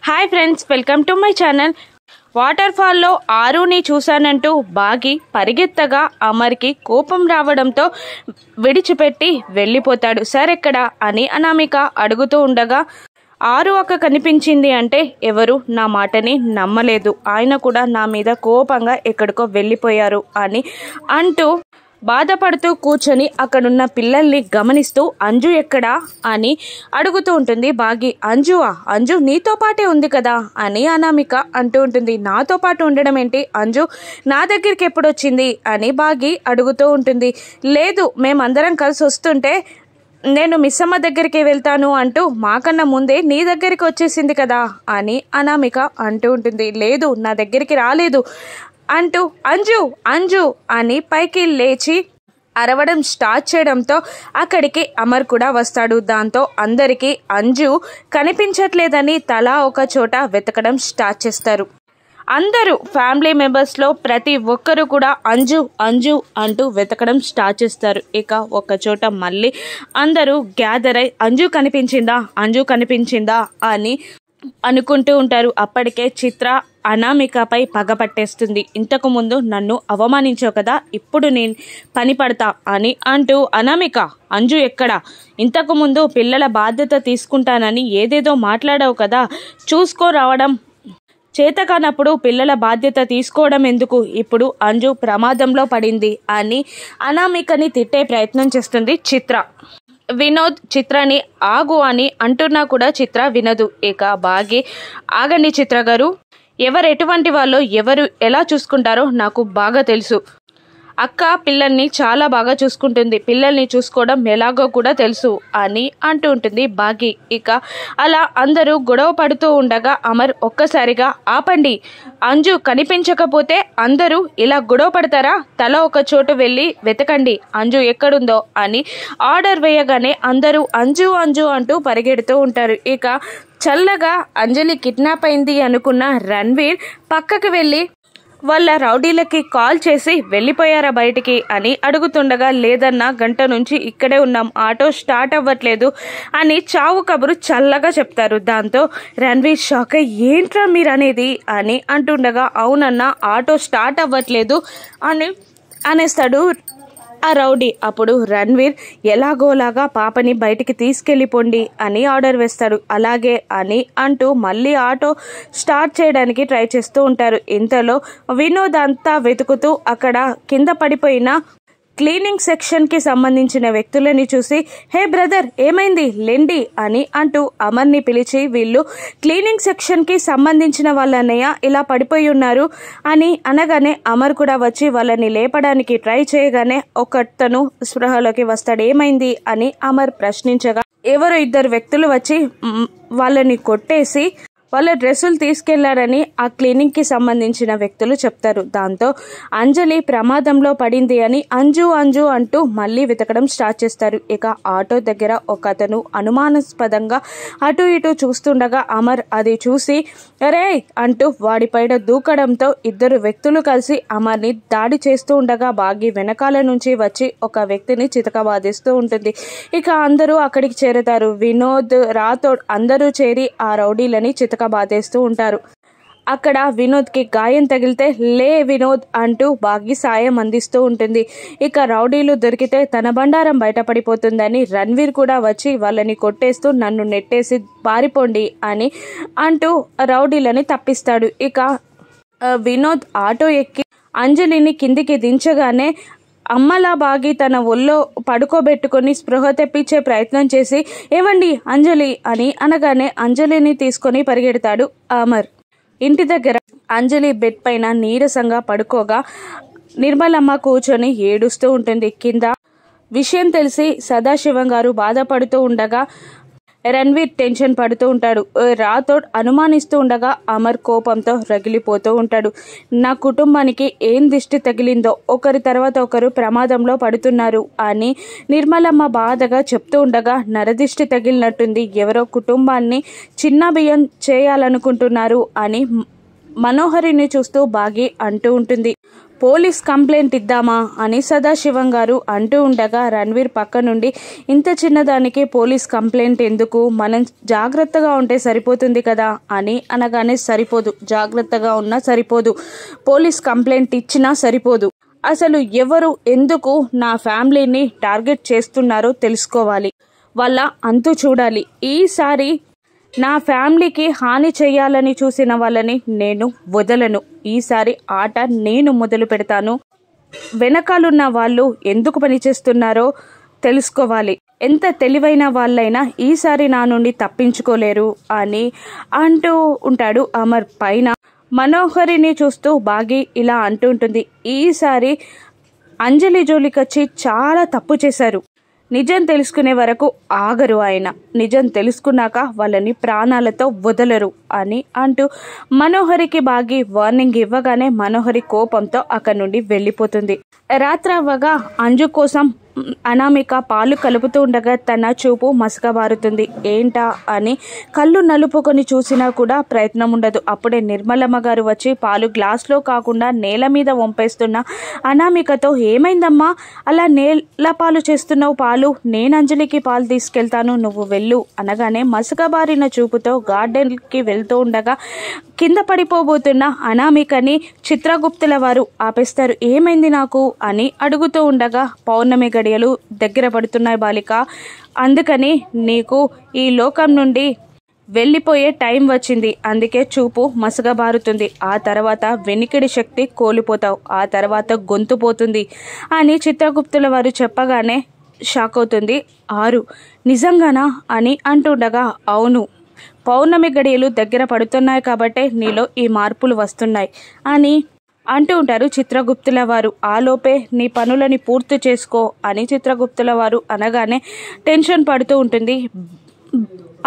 Hi friends, welcome to my channel. Water ఫాల్లో ఆరుని చూశానంటూ బాగి పరిగెత్తగా అమర్కి కోపం రావడంతో విడిచిపెట్టి వెళ్ళిపోతాడు. సరెక్కడా అని అనామిక అడుగుతూ ఉండగా ఆరు అక్క కనిపించింది అంటే ఎవరు నా మాటని నమ్మలేదు. ఆయన కూడా నా మీద కోపంగా ఎక్కడికో వెళ్ళిపోయారు అని అంటూ బాధపడుతూ కూర్చొని అక్కడున్న పిల్లల్ని గమనిస్తూ అంజు ఎక్కడా అని అడుగుతూ ఉంటుంది బాగి. అంజు నీతో పాటే ఉంది కదా అని అనామిక అంటూ ఉంటుంది. నాతో పాటు ఉండడం ఏంటి, అంజు నా దగ్గరికి ఎప్పుడొచ్చింది అని బాగి అడుగుతూ ఉంటుంది. లేదు, మేమందరం కలిసి వస్తుంటే నేను మిస్సమ్మ దగ్గరికి వెళ్తాను అంటూ మాకన్నా ముందే నీ దగ్గరికి వచ్చేసింది కదా అని అనామిక అంటూ ఉంటుంది. లేదు, నా దగ్గరికి రాలేదు అంటూ అంజు అని పైకి లేచి అరవడం స్టార్ట్ చేయడంతో అక్కడికి అమర్ కూడా వస్తాడు. దాంతో అందరికీ అంజు కనిపించట్లేదని తలా ఒక చోట వెతకడం స్టార్ట్ చేస్తారు. అందరూ ఫ్యామిలీ మెంబర్స్లో ప్రతి ఒక్కరు కూడా అంజు అంటూ వెతకడం స్టార్ట్ చేస్తారు. ఇక ఒక చోట మళ్ళీ అందరూ గ్యాదర్ అయి అంజు కనిపించిందా అని అనుకుంటూ ఉంటారు. అప్పటికే చిత్ర అనామికపై పగపట్టేస్తుంది. ఇంతకు ముందు నన్ను అవమానించావు కదా, ఇప్పుడు నేను పని పడతా అని అంటూ అనామిక అంజు ఎక్కడా, ఇంతకు ముందు పిల్లల బాధ్యత తీసుకుంటానని ఏదేదో మాట్లాడావు కదా, చూసుకో రావడం చేతకానప్పుడు పిల్లల బాధ్యత తీసుకోవడం ఎందుకు, ఇప్పుడు అంజు ప్రమాదంలో పడింది అని అనామికని తిట్టే ప్రయత్నం చేస్తుంది చిత్ర. వినోద్ చిత్రని ఆగు అని అంటున్నా కూడా చిత్ర వినదు. ఇక బాగి ఆగండి చిత్ర గారు, ఎవరు ఎటువంటి వాళ్ళు ఎవరు ఎలా చూసుకుంటారో నాకు బాగా తెలుసు. అక్క పిల్లల్ని చాలా బాగా చూసుకుంటుంది, పిల్లల్ని చూసుకోవడం ఎలాగో కూడా తెలుసు అని అంటూ ఉంటుంది బాగి. ఇక అలా అందరూ గొడవ పడుతూ ఉండగా అమర్ ఒక్కసారిగా ఆపండి, అంజు కనిపించకపోతే అందరూ ఇలా గొడవ పడతారా, తల ఒక చోటు వెళ్ళి వెతకండి అంజు ఎక్కడుందో అని ఆర్డర్ వేయగానే అందరూ అంజు అంటూ పరిగెడుతూ ఉంటారు. ఇక చల్లగా అంజలి కిడ్నాప్ అయింది అనుకున్న రణ్వీర్ పక్కకి వెళ్ళి వాళ్ళ రౌడీలకి కాల్ చేసి వెళ్ళిపోయారా బయటికి అని అడుగుతుండగా లేదన్నా, గంట నుంచి ఇక్కడే ఉన్నాం, ఆటో స్టార్ట్ అవ్వట్లేదు అని చావు కబురు చల్లగా చెప్తారు. దాంతో రణ్వీర్ షాక్ అయ్యి ఏంట్రా మీరు అనేది అని అంటుండగా అవునన్నా ఆటో స్టార్ట్ అవ్వట్లేదు అని అనేస్తాడు ఆ రౌడీ. అప్పుడు రణ్వీర్ ఎలాగోలాగా పాపని బయటికి తీసుకెళ్ళిపోండి అని ఆర్డర్ వేస్తాడు. అలాగే అని అంటూ మళ్ళీ ఆటో స్టార్ట్ చేయడానికి ట్రై చేస్తూ ఉంటారు. ఇంతలో వినోద్ అంతా వెతుకుతూ అక్కడ కింద పడిపోయిన క్లీనింగ్ సెక్షన్కి సంబంధించిన వ్యక్తులని చూసి హే బ్రదర్ ఏమైంది లెండి అని అంటూ అమర్ని పిలిచి వీళ్ళు క్లీనింగ్ సెక్షన్కి సంబంధించిన వాళ్ళన్నయ్య ఇలా పడిపోయి ఉన్నారు అని అనగానే అమర్ కూడా వచ్చి వాళ్ళని లేపడానికి ట్రై చేయగానే ఒకతను స్పృహలోకి వస్తాడు. ఏమైంది అని అమర్ ప్రశ్నించగా ఎవరో ఇద్దరు వ్యక్తులు వచ్చి వాళ్ళని కొట్టేసి వాళ్ళ డ్రెస్సులు తీసుకెళ్లారని ఆ క్లీనింగ్కి సంబంధించిన వ్యక్తులు చెప్తారు. దాంతో అంజలి ప్రమాదంలో పడింది అని అంజు అంటూ మళ్ళీ వెతకడం స్టార్ట్ చేస్తారు. ఇక ఆటో దగ్గర ఒక అతను అనుమానాస్పదంగా అటు ఇటు చూస్తుండగా అమర్ అది చూసి రే అంటూ వాడిపైన దూకడంతో ఇద్దరు వ్యక్తులు కలిసి అమర్ని దాడి చేస్తూ ఉండగా బాగి వెనకాల నుంచి వచ్చి ఒక వ్యక్తిని చితకబాదిస్తూ ఉంటుంది. ఇక అందరూ అక్కడికి చేరతారు. వినోద్ రాథోడ్ అందరూ చేరి ఆ రౌడీలని బాధేస్తూ ఉంటారు. అక్కడ వినోద్కి గాయం తగిలితే లే వినోద్ అంటూ బాగి సాయం అందిస్తూ ఉంటుంది. ఇక రౌడీలు దొరికితే తన బండారం బయటపడిపోతుందని రణ్వీర్ కూడా వచ్చి వాళ్ళని కొట్టేస్తూ నన్ను నెట్టేసి పారిపోండి అని అంటూ రౌడీలని తప్పిస్తాడు. ఇక వినోద్ ఆటో ఎక్కి అంజలిని కిందికి దించగానే అమ్మలా బాగి తన ఒళ్ళో పడుకోబెట్టుకుని స్పృహ తెప్పించే ప్రయత్నం చేసి ఏమండి అంజలి అని అనగానే అంజలిని తీసుకొని పరిగెడతాడు అమర్. ఇంటి దగ్గర అంజలి బెడ్ పైన నీరసంగా పడుకోగా నిర్మలమ్మ కూర్చొని ఏడుస్తూ ఉంటుంది. కింద విషయం తెలిసి సదాశివం గారు బాధపడుతూ ఉండగా రణ్వీర్ టెన్షన్ పడుతూ ఉంటాడు. రాథోడ్ అనుమానిస్తూ ఉండగా అమర్ కోపంతో రగిలిపోతూ ఉంటాడు. నా కుటుంబానికి ఏం దిష్టి తగిలిందో ఒకరి తర్వాత ఒకరు ప్రమాదంలో పడుతున్నారు అని నిర్మలమ్మ బాధగా చెప్తూ ఉండగా నరదిష్టి తగిలినట్టుంది, ఎవరో కుటుంబాన్ని చిన్న బియ్యం చేయాలనుకుంటున్నారు అని మనోహరిని చూస్తూ బాగి అంటూ ఉంటుంది. పోలీస్ కంప్లైంట్ ఇద్దామా అని సదాశివం గారు అంటూ ఉండగా రణ్వీర్ పక్క నుండి ఇంత చిన్నదానికి పోలీస్ కంప్లైంట్ ఎందుకు, మనం జాగ్రత్తగా ఉంటే సరిపోతుంది కదా అని అనగానే సరిపోదు, జాగ్రత్తగా ఉన్నా సరిపోదు, పోలీస్ కంప్లైంట్ ఇచ్చినా సరిపోదు, అసలు ఎవరు ఎందుకు నా ఫ్యామిలీని టార్గెట్ చేస్తున్నారో తెలుసుకోవాలి, వాళ్ళ అంతు చూడాలి, ఈసారి నా ఫ్యామిలీకి హాని చేయాలని చూసిన వాళ్ళని నేను వదలను, ఈసారి ఆట నేను మొదలు పెడతాను, వెనకాలన్న వాళ్ళు ఎందుకు పనిచేస్తున్నారో తెలుసుకోవాలి, ఎంత తెలివైన వాళ్ళైనా ఈసారి నా నుండి తప్పించుకోలేరు అని అంటూ ఉంటాడు అమర్. పైన మనోహరిని చూస్తూ బాగి ఇలా అంటూ ఉంటుంది, ఈసారి అంజలి జోలికొచ్చి చాలా తప్పు చేశారు, నిజం తెలుసుకునే వరకు ఆగరు, ఆయన నిజం తెలుసుకున్నాక వాళ్ళని ప్రాణాలతో వదలరు అని అంటూ మనోహరికి బాగి వార్నింగ్ ఇవ్వగానే మనోహరి కోపంతో అక్కడి నుండి వెళ్ళిపోతుంది. రాత్రవ్వగా అంజు కోసం అనామిక పాలు కలుపుతూ ఉండగా తన చూపు మసకబారుతుంది. ఏంటా అని కళ్ళు నలుపుకొని చూసినా కూడా ప్రయత్నం ఉండదు. అప్పుడే నిర్మలమ్మ గారు వచ్చి పాలు గ్లాస్లో కాకుండా నేల మీద వంపేస్తున్న అనామికతో, ఏమైందమ్మా అలా నేల పాలు చేస్తున్నావు, పాలు నేను అంజలికి పాలు తీసుకెళ్తాను, నువ్వు వెళ్ళు అనగానే మసకబారిన చూపుతో గార్డెన్కి వెళ్తూ ఉండగా కింద పడిపోబోతున్న అనామికని చిత్రగుప్తుల వారు ఆపేస్తారు. ఏమైంది నాకు అని అడుగుతూ ఉండగా, పౌర్ణమి గడియలు దగ్గర పడుతున్నాయి బాలిక, అందుకని నీకు ఈ లోకం నుండి వెళ్ళిపోయే టైం వచ్చింది, అందుకే చూపు మసగబారుతుంది, ఆ తర్వాత వెనికిడి శక్తి కోల్పోతావు, ఆ తర్వాత గొంతు పోతుంది అని చిత్రగుప్తుల వారు చెప్పగానే షాక్ అవుతుంది. 6 నిజంగానా అని అంటుండగా, అవును, పౌర్ణమి గడియలు దగ్గర పడుతున్నాయి కాబట్టే నీలో ఈ మార్పులు వస్తున్నాయి అని అంటూ ఉంటారు చిత్రగుప్తుల వారు. ఆలోపే నీ పనులని పూర్తి చేసుకో అని చిత్రగుప్తుల వారు అనగానే టెన్షన్ పడుతూ ఉంటుంది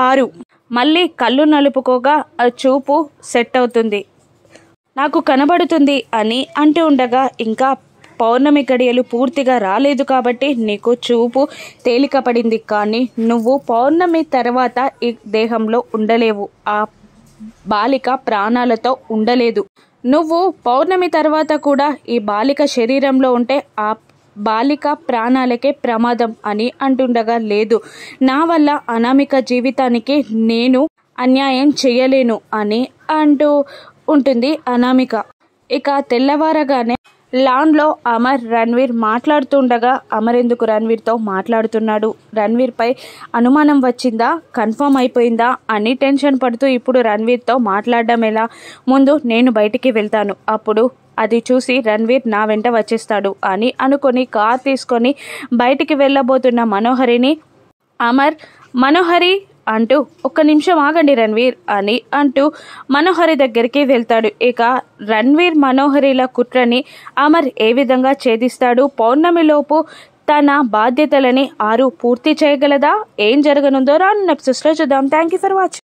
6. మళ్ళీ కళ్ళు నలుపుకోగా చూపు సెట్ అవుతుంది, నాకు కనబడుతుంది అని అంటూ ఉండగా, ఇంకా పౌర్ణమి గడియలు పూర్తిగా రాలేదు కాబట్టి నీకు చూపు తేలిక పడింది, కానీ నువ్వు పౌర్ణమి తర్వాత ఈ దేహంలో ఉండలేవు, ఆ బాలిక ప్రాణాలతో ఉండలేదు, నువ్వు పౌర్ణమి తర్వాత కూడా ఈ బాలిక శరీరంలో ఉంటే ఆ బాలిక ప్రాణాలకే ప్రమాదం అని అంటుండగా, లేదు, నా వల్ల అనామిక జీవితానికి నేను అన్యాయం చేయలేను అని అంటూ ఉంటుంది అనామిక. ఇక తెల్లవారగానే లాన్లో అమర్ రణ్వీర్ మాట్లాడుతుండగా, అమర్ ఎందుకు రణ్వీర్తో మాట్లాడుతున్నాడు, రణ్వీర్పై అనుమానం వచ్చిందా, కన్ఫర్మ్ అయిపోయిందా అని టెన్షన్ పడుతూ ఇప్పుడు రణ్వీర్తో మాట్లాడడం ఎలా, ముందు నేను బయటికి వెళ్తాను, అప్పుడు అది చూసి రణ్వీర్ నా వెంట వచ్చేస్తాడు అని అనుకొని కార్ తీసుకొని బయటికి వెళ్ళబోతున్న మనోహరిని అమర్, మనోహరి అంటూ, ఒక్క నిమిషం ఆగండి రణ్వీర్ అని అంటూ మనోహరి దగ్గరికి వెళ్తాడు. ఇక రణ్వీర్ మనోహరిల కుట్రని అమర్ ఏ విధంగా ఛేదిస్తాడు, పౌర్ణమిలోపు తన బాధ్యతలని 6 పూర్తి చేయగలదా, ఏం జరగనుందో రానున్న ఎపిసోడ్స్లో చూద్దాం. Thank you for watching.